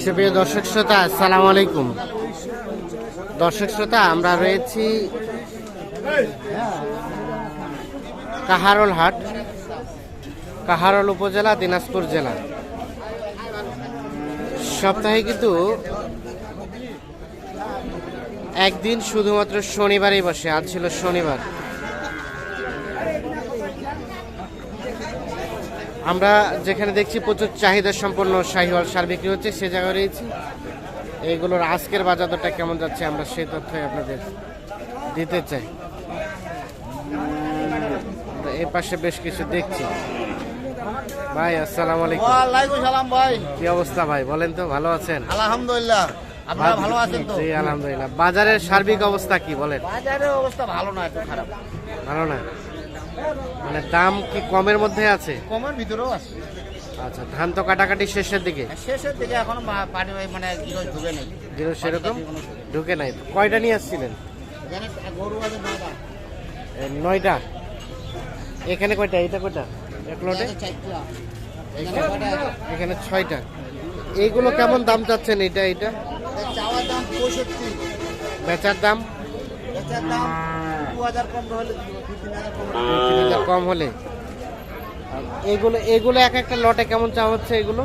সুপ্রিয় দর্শক শ্রোতা, আসসালামু আলাইকুম। দর্শক শ্রোতা, আমরা রয়েছি কাহারোল হাট, কাহারোল উপজেলা, দিনাজপুর জেলা। সপ্তাহে কিন্তু একদিন শুধুমাত্র শনিবারই বসে। আজ ছিল শনিবার। আমরা যেখানে দেখছি প্রচুর চাহিদা সম্পন্ন শাহিওয়াল সার বিক্রি হচ্ছে, সে জায়গায় রয়েছি। এইগুলোর আজকের বাজার দরটা কেমন যাচ্ছে আমরা সেই তথ্যই আপনাদের দিতে চাই। এই পাশে বেশ কিছু দেখছি। ভাই আসসালামু আলাইকুম। ওয়ালাইকুম সালাম ভাই। কি অবস্থা ভাই, বলেন তো, ভালো আছেন? আলহামদুলিল্লাহ, আপনারা ভালো আছেন তো? জি আলহামদুলিল্লাহ। বাজারের সার্বিক অবস্থা কি বলেন? বাজারের অবস্থা ভালো না, একটু খারাপ। ভালো না মানে দাম কি কমের মধ্যে আছে? কমের ভিতরেও আছে। আচ্ছা, ধান তো কাটাকাটি শেষের দিকে। শেষের দিকে এখনো পানি মানে গিরো ঢুকে নেই। গিরো সেরকম ঢুকে নাই। কয়টা নিয়ে আসছিলেন? এখানে গরু আছে 9টা। 9টা। এখানে কয়টা? এটা কয়টা? এক লটে এখানে 6টা। এইগুলো কেমন দাম চাচ্ছেন? এটা চাওয়ার দাম 65, বেচার দাম 2000 কম হলে 3000 কম হলে। এগুলো এক একটা লটে কেমন চা হচ্ছে এগুলো?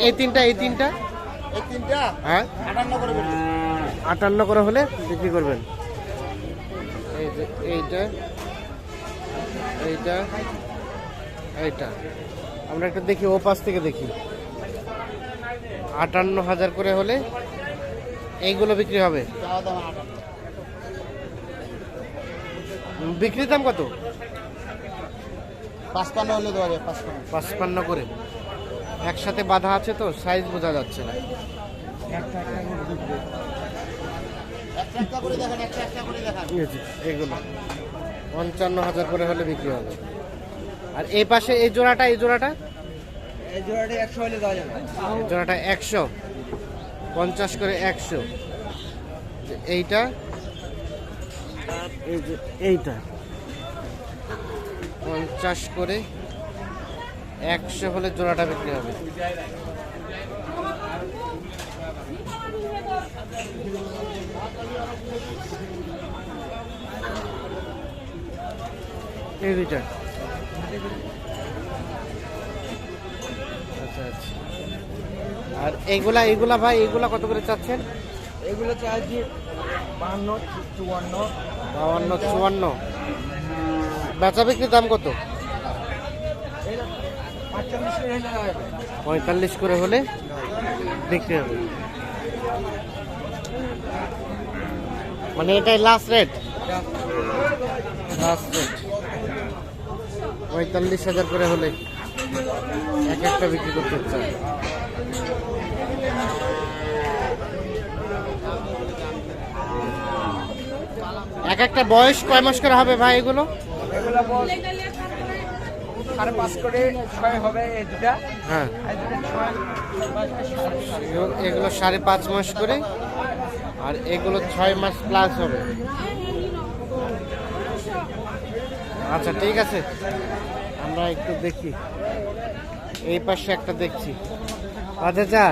এই তিনটা এই তিনটা হ্যাঁ 58 করে বিক্রি। 58 করে হলে বিক্রি করবেন। এই যে এইটা আমরা একটা দেখি, ও পাশ থেকে দেখি। 58,000 করে হলে এইগুলো বিক্রি হবে। চাওয়ার দাম 58। বিক্রির দাম কত? 55 হলে দেওয়া যায়। 55 করে। একসাথে বাঁধা আছে তো, সাইজ বোঝা যাচ্ছে না। একটা করে দেখেন, একটা করে দেখেন। এগুলো 55,000 করে হলে বিক্রি হবে। আর এই পাশে এই জোড়াটা এই জোড়াটা 100 হলে দেওয়া যাবে। এই জোড়াটা 100, 50 করে 100। এইটা এই যে এইটা 50 করে 100 হলে জোড়াটা বিক্রি হবে। এই দুইটা আচ্ছা আচ্ছা। আর এইগুলা ভাই, এইগুলা কত করে চাচ্ছেন? এগুলো চাইছি 52, 54। 52, 54। বেচা বিক্রির দাম কত? 45 করে হলে বিক্রি হবে। মানে এটাই লাস্ট রেট? লাস্ট রেট 45,000 করে হলে এক একটা বিক্রি করতে চাই। এক একটা বয়স কয় মাস করে হবে ভাই এগুলো? 5.5 করে 6 হবে এই দুটা। হ্যাঁ, এগুলো 5.5 মাস করে, আর এগুলো 6 মাস প্লাস হবে। আচ্ছা ঠিক আছে, আমরা একটু দেখি। এই পাশে একটা দেখছি। আচ্ছা আচ্ছা,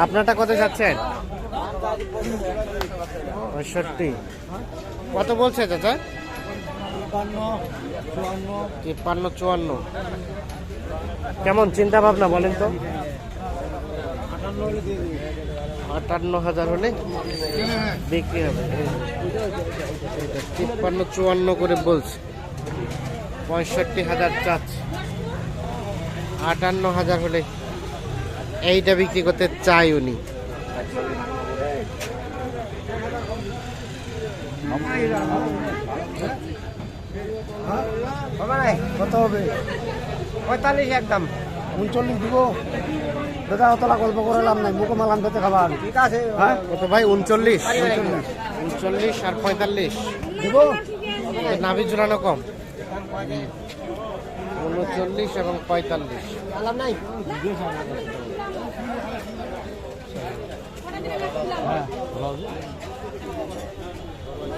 আপনারটা কত যাচ্ছেন? 65। কত বলছে চাচা? 53, 54। কেমন চিন্তা ভাবনা বলেন তো? 58,000 হলে বিক্রি হবে। 53, 54 করে বলছে। 65,000 চাচ্ছে। 58,000 হলে এইটা বিক্রি করতে চাই উনি। কত হবে? 45 একদম। 39 দিব দাদা, অতলা গল্প করে লাভ নাই, মুখে মালাম পেতে খাবার। ঠিক আছে হ্যাঁ কত ভাই? 39 আর 45 দিব। নাভি ঝুলানো কম। 39 এবং 45 লাভ নাই।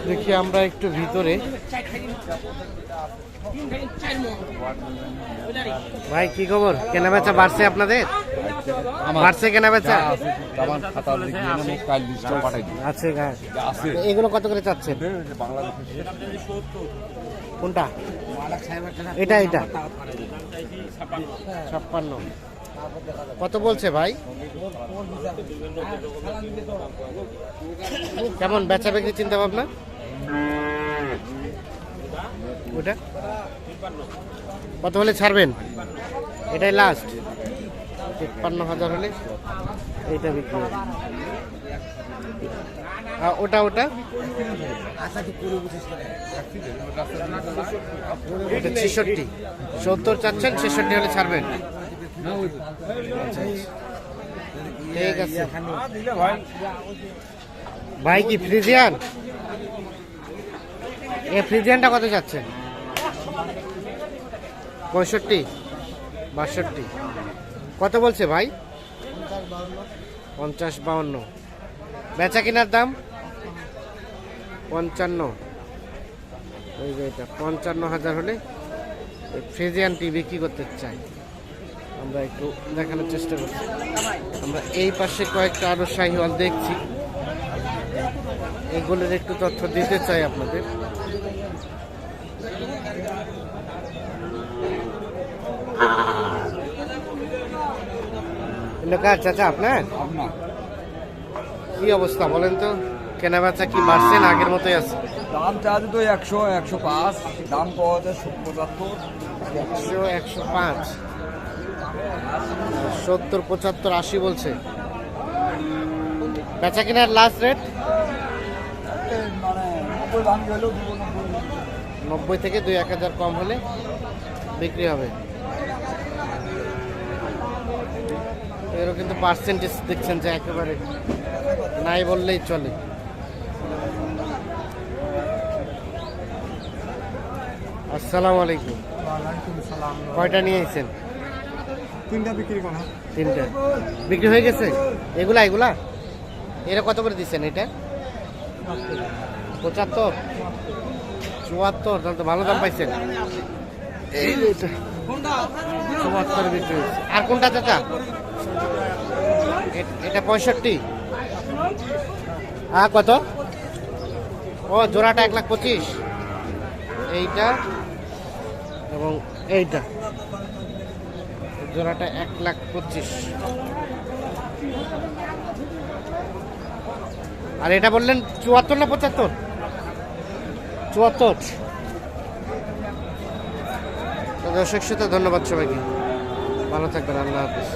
দেখি আমরা একটু ভিতরে। ভাই কি খবর, কেনা বেচা বাড়ছে আপনাদের? বাড়ছে কেনা বেচা? আছে গাছ। এগুলো কত করে চাচ্ছেন? কোনটা? এটা এটা 56। কত বলছে ভাই? কেমন বেচা বিক্রি চিন্তা ভাবনা? ওটা কত হলে ছাড়বেন? এটাই লাস্ট 53,000 হলে এইটা বিক্রি হবে। আর ওটা ওটা এটা 66, 70 চাচ্ছেন, 66 হলে ছাড়বেন। ঠিক আছে ভাই। কি ফ্রিজিয়ান? এ ফ্রিজিয়ানটা কত যাচ্ছেন? 65, 62। কত বলছে ভাই? 50, 52। বেচা কেনার দাম 55। ওই যে এটা 55,000 হলে ফ্রিজিয়ানটি বিক্রি করতে চাই। আমরা একটু দেখানোর চেষ্টা করছি। আমরা এই পাশে কয়েকটা আরো শাহিওয়াল দেখছি, এগুলোর একটু তথ্য দিতে চাই আপনাদের। কার চাচা আপনার? কি অবস্থা বলেন তো, কেনা বেচা কি বাড়ছে না আগের মতোই আছে? দাম চার্জ তো 100, 105, দাম পাওয়া যায় 75, 100, 105, 70, 75, 80 বলছে। বেচা কেনার লাস্ট রেট মানে 90 দাম গেলেও 90 থেকে 2-1000 কম হলে বিক্রি হবে। এরও কিন্তু পার্সেন্টেজ দেখছেন যে একেবারে নাই বললেই চলে। আসসালামু আলাইকুম। কয়টা নিয়ে এসেছেন? 3টা বিক্রি করা। 3টা বিক্রি হয়ে গেছে। এগুলা এগুলা এরা কত করে দিচ্ছেন? এটা 75, 74। তাহলে তো ভালো দাম পাইছেন। এই যে এটা 74 বিক্রি হয়েছে। আর কোনটা চাচা? এটা 65। হ্যাঁ কত? ও জোড়াটা 1,25,000। এইটা এবং এইটা জোড়াটা 1,25,000। আর এটা বললেন 74 না 75? 74। দর্শক শ্রোতা ধন্যবাদ সবাইকে, ভালো থাকবেন, আল্লাহ হাফিজ।